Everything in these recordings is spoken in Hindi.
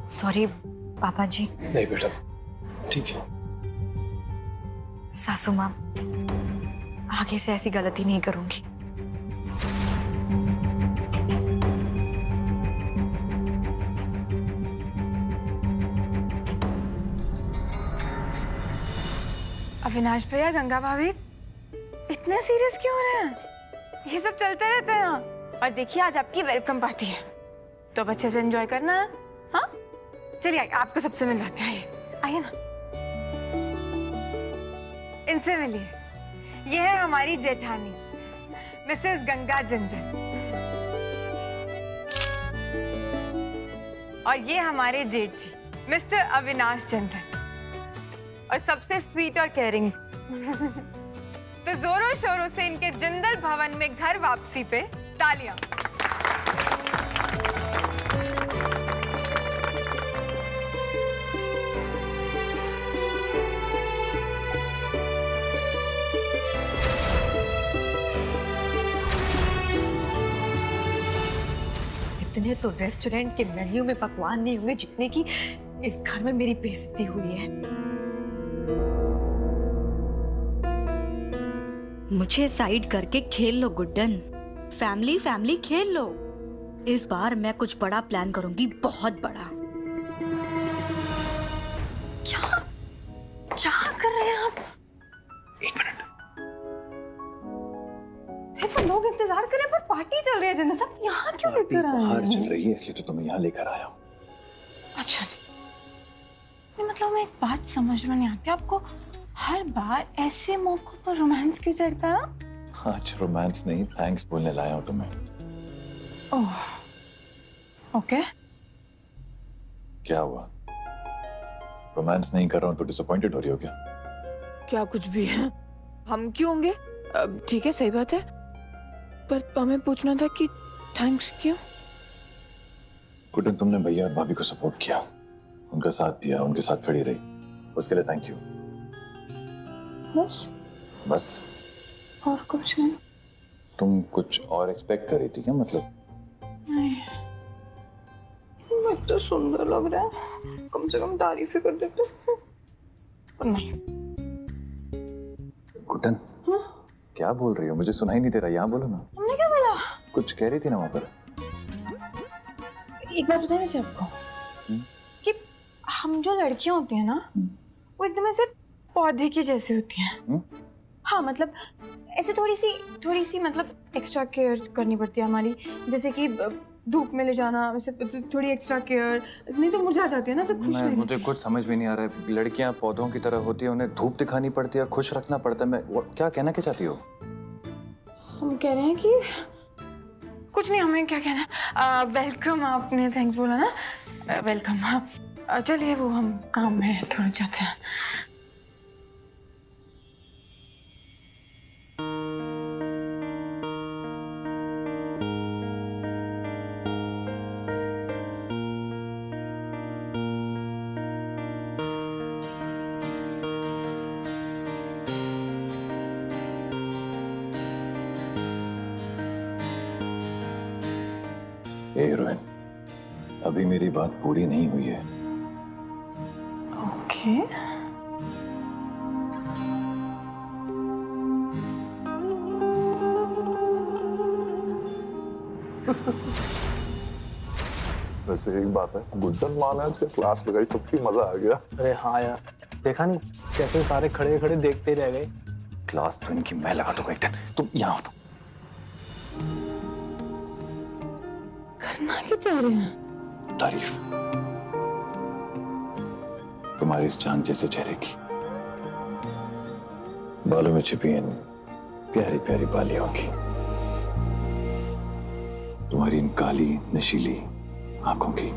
सॉरी पापा जी। नहीं बेटा, ठीक है। सासू माँ, आगे से ऐसी गलती नहीं करूंगी। अविनाश भैया, गंगा भाभी इतने सीरियस क्यों हो रहे हैं? ये सब चलते रहते हैं यहाँ। और देखिए आज आपकी वेलकम पार्टी है, तो अब अच्छे से एंजॉय करना है। हाँ चलिए आपको सबसे मिलवाते हैं, आइए ना, इनसे मिलिए। ये है हमारी जेठानी मिसेस गंगा जिंदल, और ये हमारे जेठ जी मिस्टर अविनाश जिंदल, और सबसे स्वीट और केयरिंग। तो जोरों शोरों से इनके जिंदल भवन में घर वापसी पे तालियां। इतने तो रेस्टोरेंट के मेन्यू में पकवान नहीं होंगे जितने की इस घर में मेरी बेइज्जती हुई है। मुझे साइड करके खेल लो गुड्डन, फैमिली फैमिली खेल लो। इस बार मैं कुछ बड़ा प्लान करूंगी, बहुत बड़ा। क्या क्या कर रहे हैं आप? एक मिनट। तो लोग इंतजार कर रहे हैं पर पार्टी चल रही है। जिन्ना साहब यहाँ क्यों लेकर आए हैं? बाहर चल रही है इसलिए तो तुम्हें यहाँ लेकर आया हूँ। अच्छा जी, मतलब मैं एक बात समझ में नहीं आती, आपको हर बार ऐसे मौकों पर रोमांस क्यों चढ़ता है? आज रोमांस नहीं, थैंक्स बोलने लाया हूँ तुम्हें। Oh okay. क्या हुआ? रोमांस नहीं कर रहा हूँ तो डिसअपॉइंटेड हो रही हो क्या? क्या कुछ भी है, हम क्यों होंगे? ठीक है सही बात है, पर हमें पूछना था कि थैंक्स क्यों? गुड्डन, तुमने भैया और भाभी को सपोर्ट किया, उनका साथ दिया, उनके साथ खड़ी रही, उसके लिए थैंक यू। बस? बस? और कुछ नहीं? तुम कुछ और एक्सपेक्ट कर रही थी क्या? मतलब नहीं, इतना सुंदर लग रहा है, कम से कम तारीफ ही कर देते। पर नहीं। गुड्डन, क्या बोल रही हो? मुझे सुनाई नहीं दे रहा, यहाँ बोलो ना। हमने क्या बोला? कुछ कह रही थी ना वहां पर। एक बात बताए वैसे आपको कि हम जो लड़कियां होती हैं ना, वो एकदम ऐसे पौधे की जैसी होती हैं। हाँ मतलब ऐसे थोड़ी सी मतलब एक्स्ट्रा केयर करनी पड़ती है हमारी, जैसे कि धूप में ले जाना, वैसे थोड़ी एक्स्ट्रा केयर, नहीं तो मुरझा जाती है ना, सब खुश नहीं। मुझे कुछ समझ में नहीं आ रहा है। लड़कियां पौधों की तरह होती है, उन्हें धूप दिखानी पड़ती है और खुश रखना पड़ता है। मैं क्या कहना क्या चाहती हो? हम कह रहे हैं कि कुछ नहीं, हमें क्या कहना। वेलकम, आपने थैंक्स बोला ना, वेलकम। हाँ चलिए, वो हम काम में थोड़ा जाते हैं। हीरोइन, अभी मेरी बात पूरी नहीं हुई है। ओके। वैसे एक बात है, गुड्डन मान है तो क्लास लगाई, सबकी मजा आ गया। अरे हाँ यार, देखा नहीं कैसे सारे खड़े खड़े देखते रह गए। क्लास तो इनकी मैं लगा दूंगा एक दिन। तुम यहाँ हो। करना क्या चाह रहे हैं? तारीफ तुम्हारी इस चांद जैसे चेहरे की, बालों में छिपी इन प्यारी प्यारी बालियों की, तुम्हारी इन काली नशीली आंखों की,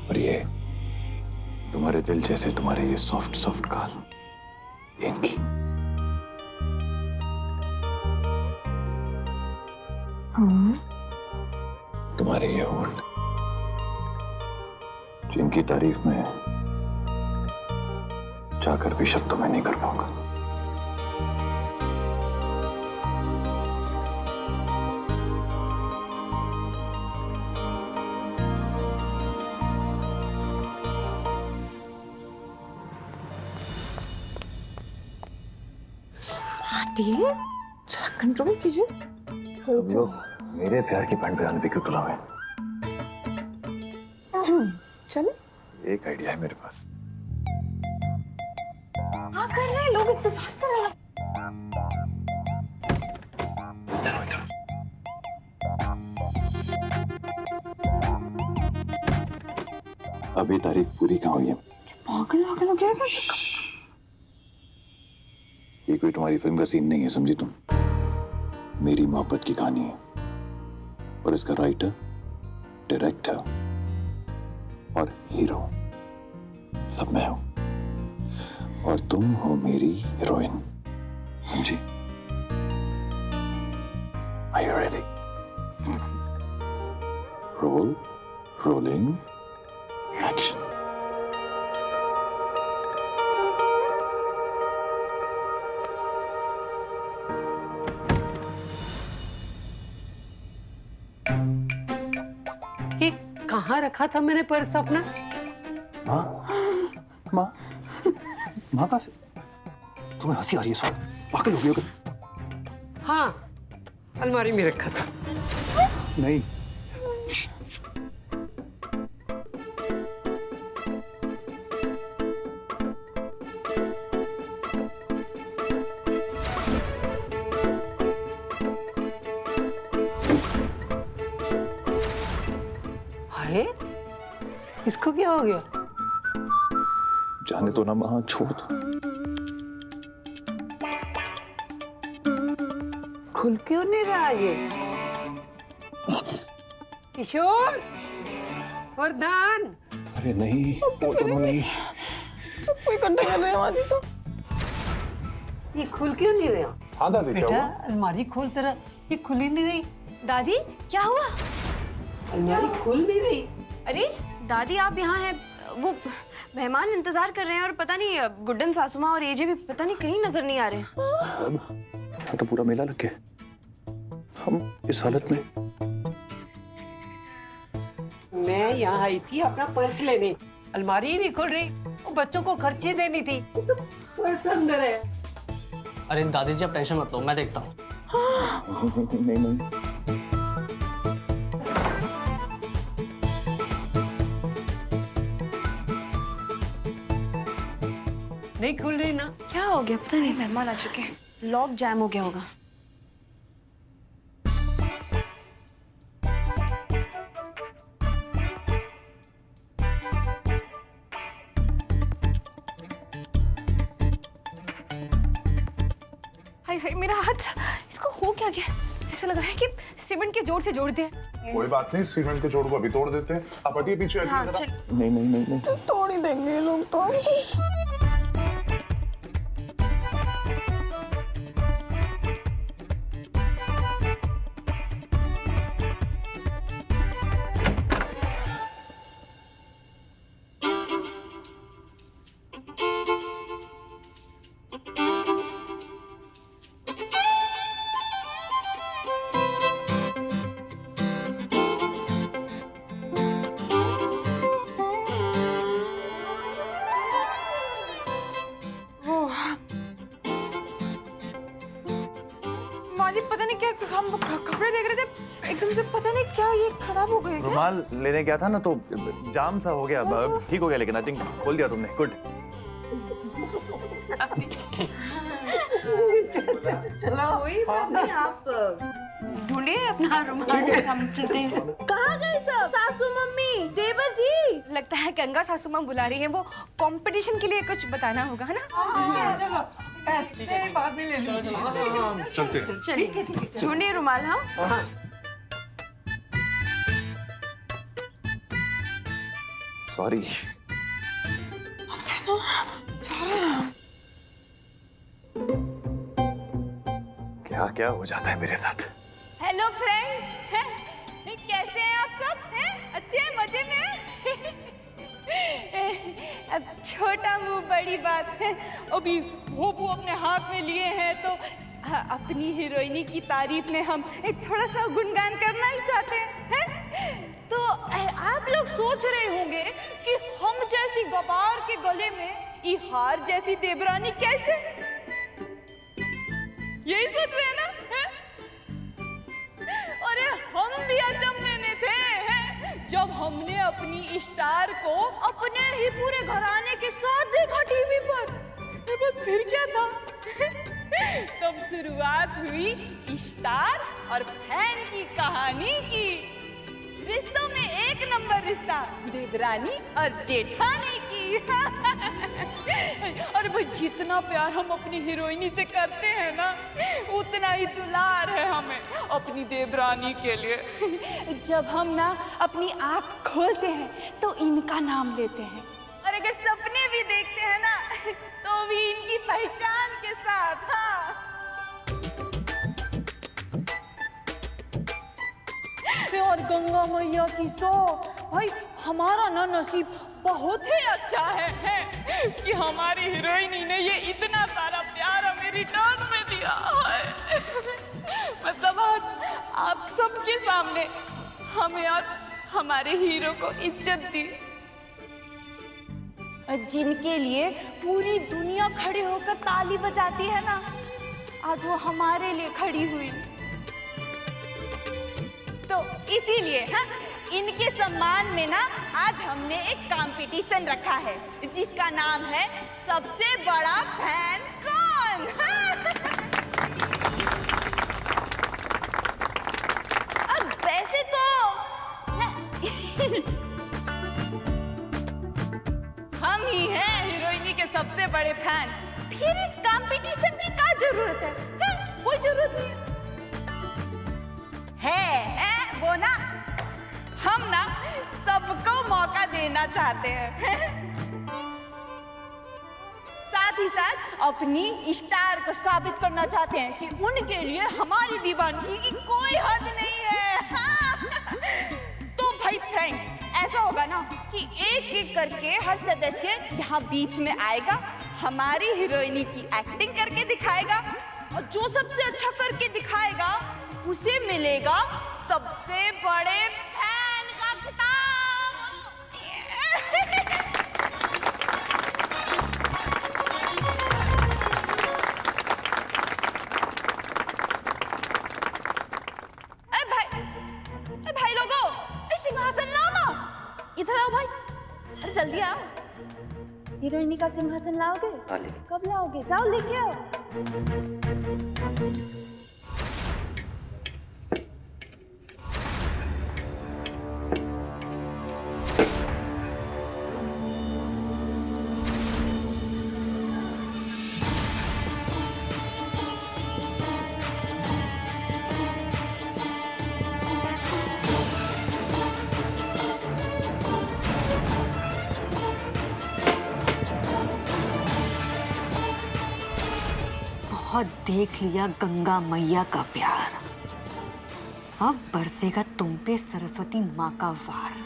और ये तुम्हारे दिल जैसे तुम्हारे ये सॉफ्ट सॉफ्ट गाल, इनकी। तुम्हारे ये होठ, जिनकी तारीफ में जाकर भी शब्दों में नहीं कर पाऊंगा। दिए जरा कंट्रोल कीजिए। हम लोग मेरे प्यार की बैंड बजाने पे क्यों तुला हुए? चलो एक आइडिया है मेरे पास। हाँ कर रहे हैं लोग, इंतजार कर रहे हैं। चलो इधर। अभी तारीख पूरी कहाँ हुई है? पागल पागल हो गया क्या? ये कोई तुम्हारी फिल्म का सीन नहीं है, समझी तुम? मेरी मोहब्बत की कहानी है और इसका राइटर, डायरेक्टर और हीरो सब मैं हूं और तुम हो मेरी हीरोइन, समझी? Are you ready? Roll, rolling, action. ये कहाँ रखा था मैंने पर्स अपना? माँ, माँ, माँ कहाँ से? तुम्हें हंसी आ रही है? सो पागल हो गई हो क्या? हाँ, अलमारी में रखा था। नहीं। हाय, इसको क्या हो गया? जाने दो ना माँ, छोड़ दो। खुल क्यों नहीं रहा ये? किशोर, वरदान, अरे नहीं, वो दोनों नहीं। सब कोई कंट्रोल कर रहे हैं हमारी तो। ये खुल क्यों नहीं रहा? हाँ दादी, क्या बेटा हुआ? अलमारी खोल जरा, ये खुल ही नहीं रही। दादी क्या हुआ? अलमारी खुल नहीं रही। अरे दादी आप यहाँ हैं, वो मेहमान इंतजार कर रहे हैं और पता नहीं गुड्डन सासू माँ और एजे भी पता नहीं कहीं नजर नहीं आ रहे। अब तो पूरा मेला लग गया, हम इस हालत में। मैं यहाँ आई थी अपना पर्स लेने, अलमारी ही नहीं खुल रही। वो बच्चों को खर्चे देनी थी, पर्स अंदर है। अरे दादी जी आप टेंशन मत लो, मैं देखता हूँ। नहीं नहीं, नहीं खुल रही ना। क्या हो गया पता नहीं, मेहमान आ चुके हैं, लॉक जैम हो गया होगा। हाय हाय मेरा हाथ, इसको हो क्या गया? ऐसा लग रहा है कि सीमेंट के जोड़ से जोड़ दिया। कोई बात नहीं, सीमेंट के जोड़ को अभी तोड़ देते हैं। आप हटिए पीछे, हटिए हाँ जरा। चल। नहीं नहीं नहीं नहीं। तोड़ ही देंगे ये लोग तो। माजी पता नहीं क्या, हम कपड़े देख रहे थे, एकदम से पता नहीं क्या ये खराब हो गए। रुमाल लेने गया था ना तो जाम सा हो गया, ठीक हो गया लेकिन आई थिंक खोल दिया तुमने, गुड। चलो कोई बात नहीं, आप ढूंढिए अपना रुमाल, हम चलते हैं। कहाँ गए सब? सासू मम्मी, देवर जी। लगता है गंगा सासू माँ बुला रही है, वो कंपटीशन के लिए कुछ बताना होगा, है ना? चलो पैसे बाद में ले लो। चलते हैं। चलिए ढूंढिए रुमाल। हाँ सॉरी। क्या क्या हो जाता है मेरे साथ? हेलो फ्रेंड्स, कैसे हैं आप सब? हैं? अच्छे हैं, मजे में हैं? अब छोटा मुंह बड़ी बात है, अभी भोबू अपने हाथ में लिए हैं तो अपनी हीरोइनी की तारीफ में हम एक थोड़ा सा गुणगान करना ही चाहते हैं? तो आप लोग सोच रहे होंगे कि हम जैसी गवार के गले में ई हार जैसी देवरानी कैसे? यही सोच रहे हैं ना? हैं? अरे हम भी अचंभे में थे, हैं? जब हमने अपनी स्टार को अपने ही पूरे घराने के साथ देखा टीवी पर। बस फिर क्या था? तब शुरुआत हुई स्टार और फैन की कहानी की। रिश्तों में एक नंबर रिश्ता देवरानी और जेठानी की। अरे भाई, जितना प्यार हम अपनी हीरोइनी से करते हैं ना, उतना ही दुलार है हमें अपनी देवरानी के लिए। जब हम ना अपनी आँख खोलते हैं तो इनका नाम लेते हैं, और अगर सपने भी देखते हैं ना तो भी इनकी पहचान के साथ। हाँ, और गंगा मैया की सो भाई, हमारा ना नसीब बहुत ही अच्छा है कि हमारी हीरोइनी ने ये इतना सारा प्यार हमें रिटर्न में दिया है। मतलब आज आप सबके सामने हमें और हमारे हीरो को इज्जत दी, जिनके लिए पूरी दुनिया खड़ी होकर ताली बजाती है ना, आज वो हमारे लिए खड़ी हुई। तो इसीलिए हाँ, इनके सम्मान में ना आज हमने एक कंपटीशन रखा है, जिसका नाम है सबसे बड़ा फैन कौन। अब वैसे तो हम ही हैं हीरोइनी के सबसे बड़े फैन, फिर इस कंपटीशन की क्या जरूरत है? कोई जरूरत नहीं है वो ना, हम ना सबको मौका देना चाहते हैं, साथ ही साथ अपनी स्टार को साबित करना चाहते हैं कि उनके लिए हमारी दीवानगी की कोई हद नहीं है। हाँ। तो भाई फ्रेंड्स, ऐसा होगा ना कि एक एक करके हर सदस्य यहाँ बीच में आएगा, हमारी हीरोइनी की एक्टिंग करके दिखाएगा, और जो सबसे अच्छा करके दिखाएगा उसे मिलेगा सबसे बड़े फैन का खिताब। भाई लोगों, सिंहासन लाओ ना, इधर आओ भाई, अरे जल्दी आओ। हीरोइनी का सिंहासन लाओगे? कब लाओगे? जाओ लेके आओ। बहुत देख लिया गंगा मैया का प्यार, अब बरसेगा तुम पे सरस्वती माँ का वार।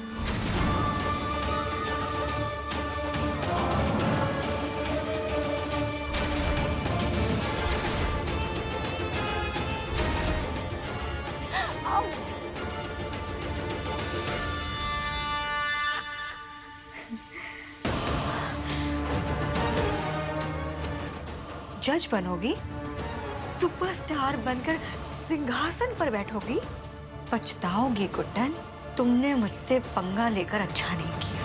जज बनोगी, सुपरस्टार बनकर सिंहासन पर बैठोगी, पछताओगी गुड्डन, तुमने मुझसे पंगा लेकर अच्छा नहीं किया।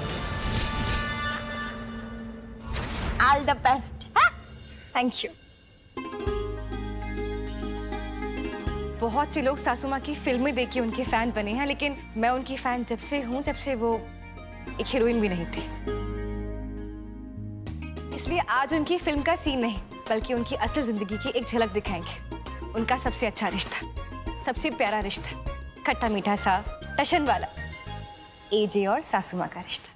All the best. Thank you. बहुत से लोग सासू माँ की फिल्में देख के उनके फैन बने हैं, लेकिन मैं उनकी फैन जब से हूँ जब से वो एक हीरोइन भी नहीं थी। इसलिए आज उनकी फिल्म का सीन नहीं बल्कि उनकी असल जिंदगी की एक झलक दिखाएंगे। उनका सबसे अच्छा रिश्ता, सबसे प्यारा रिश्ता, खट्टा मीठा सा टशन वाला, एजे और सासू माँ का रिश्ता।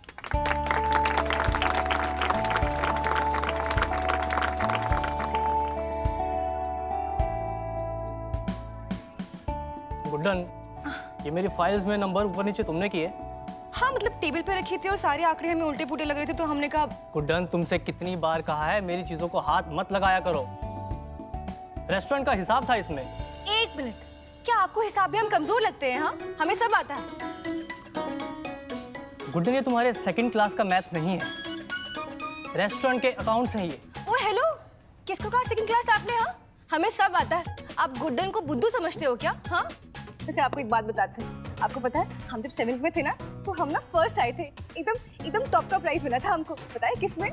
गुड्डन, ये मेरी फाइल्स में नंबर ऊपर नीचे तुमने किए? हाँ, मतलब टेबल पे रखे थे और सारे आंकड़े हमें उल्टे पुल्टे लग रहे थे, तो हमने कहा। गुड्डन, तुमसे कितनी बार कहा है मेरी चीजों को हाथ मत लगाया करो। रेस्टोरेंट का हिसाब था इसमें। एक मिनट, क्या आपको हिसाब में हम कमजोर लगते हैं? हाँ, हमें सब आता है। गुड्डन, ये तुम्हारे सेकंड क्लास का मैथ नहीं है, रेस्टोरेंट के अकाउंट्स हैं ये। ओ हेलो, किसको कहा सेकंड क्लास आपने? हाँ, हमें सब आता है। आप गुड्डन को बुद्धू समझते हो क्या? हाँ, वैसे आपको एक बात बताते हैं। आपको पता है हम जब 7th में थे ना, तो हम ना फर्स्ट आए थे। एकदम टॉप का प्राइज मिला था हमको। पता है किसमें?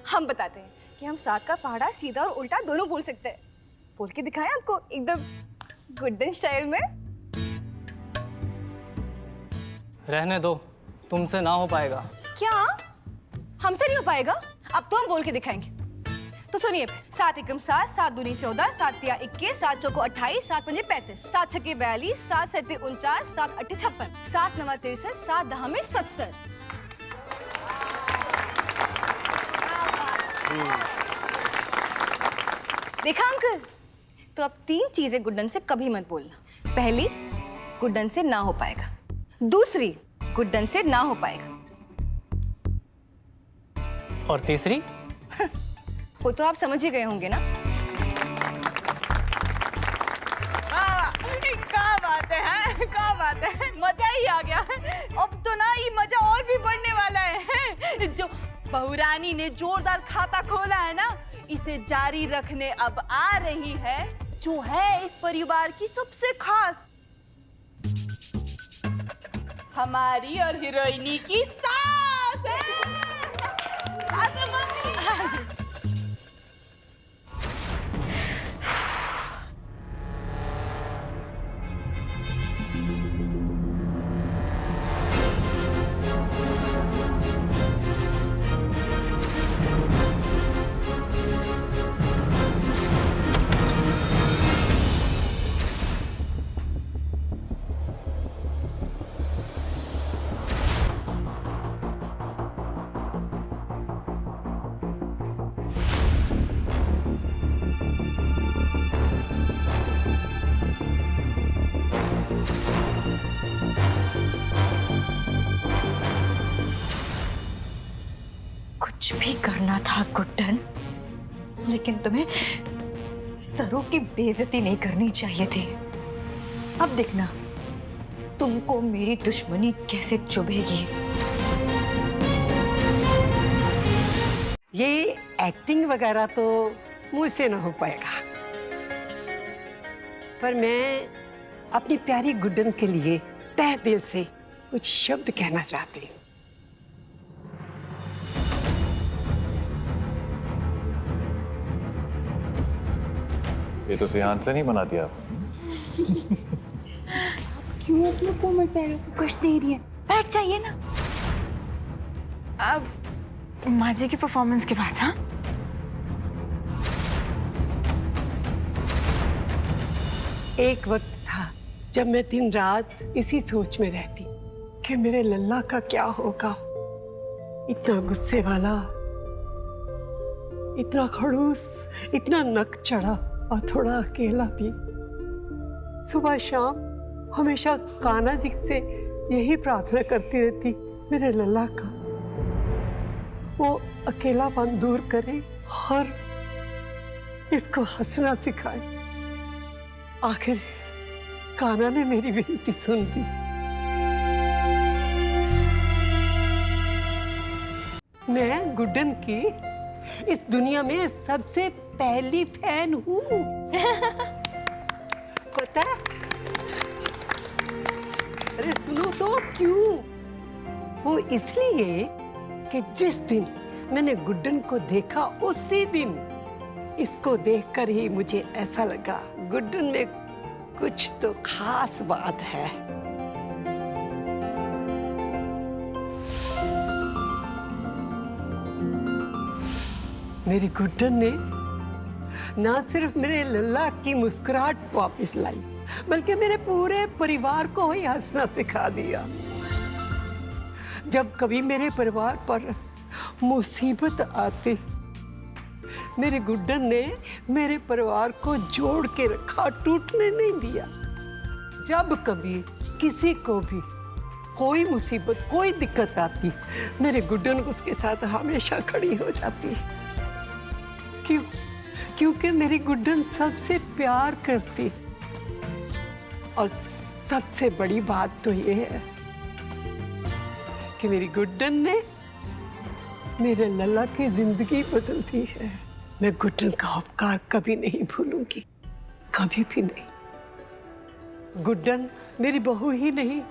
हम बताते हैं कि हम 7 का पहाड़ा सीधा और उल्टा दोनों बोल सकते हैं। बोल के दिखाएं आपको एकदम गुड्डन स्टाइल में। रहने दो, तुमसे ना हो पाएगा। क्या हमसे नहीं हो पाएगा? अब तो हम बोल के दिखाएंगे। तो सुनिए, 7 एकम 7, 7 दूनी 14, 7 तिया 21, 7 चौको 28, 7 पंजे 35, 7 छक्के 42, 7 सत्ते 49, 7 अट्ठे 56, 7 नवा 63, 7 दहा में 70। देखा अंकल? तो अब 3 चीजें गुड्डन से कभी मत बोलना। पहली, गुड्डन से ना हो पाएगा। दूसरी, गुड्डन से ना हो पाएगा। और तीसरी? वो तो आप समझ ही गए होंगे ना। क्या बात है, क्या बात है, मजा ही आ गया। अब तो ना ये मजा और भी बढ़ने वाला है। जो बहुरानी ने जोरदार खाता खोला है ना, इसे जारी रखने अब आ रही है जो है इस परिवार की सबसे खास, हमारी और हीरोइनी की सास है। सास मम्मी। कुछ भी करना था गुड्डन, लेकिन तुम्हें सरू की बेइज्जती नहीं करनी चाहिए थी। अब देखना तुमको मेरी दुश्मनी कैसे चुभेगी। ये एक्टिंग वगैरह तो मुझसे ना हो पाएगा, पर मैं अपनी प्यारी गुड्डन के लिए तहे दिल से कुछ शब्द कहना चाहती हूँ। ये तो सियान से नहीं बना दिया। क्यों अपने कोमल पैरों को कष्ट दे रही है? बैठ जाइए ना। अब माँ जी की परफॉर्मेंस के बाद। हाँ, एक वक्त था जब मैं दिन रात इसी सोच में रहती कि मेरे लल्ला का क्या होगा। इतना गुस्से वाला, इतना खड़ूस, इतना नक चढ़ा और थोड़ा अकेला भी। सुबह शाम हमेशा कान्हा जी से यही प्रार्थना करती रहती, मेरे लल्ला का वो अकेलापन दूर करे और इसको हंसना सिखाए। आखिर कान्हा ने मेरी विनती सुन ली। मैं गुड्डन की इस दुनिया में सबसे पहली फैन हूँ। पता है? अरे सुनो तो, क्यों? वो इसलिए कि जिस दिन मैंने गुड्डन को देखा उसी दिन इसको देखकर ही मुझे ऐसा लगा गुड्डन में कुछ तो खास बात है। मेरी गुड्डन ने ना सिर्फ मेरे लल्ला की मुस्कुराहट वापस लाई, बल्कि मेरे पूरे परिवार को ही हंसना सिखा दिया। जब कभी मेरे परिवार पर मुसीबत आती, मेरे गुड्डन ने मेरे परिवार को जोड़ के रखा, टूटने नहीं दिया। जब कभी किसी को भी कोई मुसीबत, कोई दिक्कत आती, मेरे गुड्डन उसके साथ हमेशा खड़ी हो जाती। क्यों? क्योंकि मेरी गुड्डन सबसे प्यार करती। और सबसे बड़ी बात तो ये है कि मेरी गुड्डन ने मेरे लल्ला की जिंदगी बदल दी है। मैं गुड्डन का उपकार कभी नहीं भूलूंगी। कभी भी नहीं। गुड्डन मेरी बहू ही नहीं,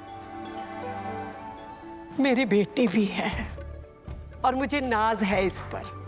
मेरी बेटी भी है और मुझे नाज है इस पर।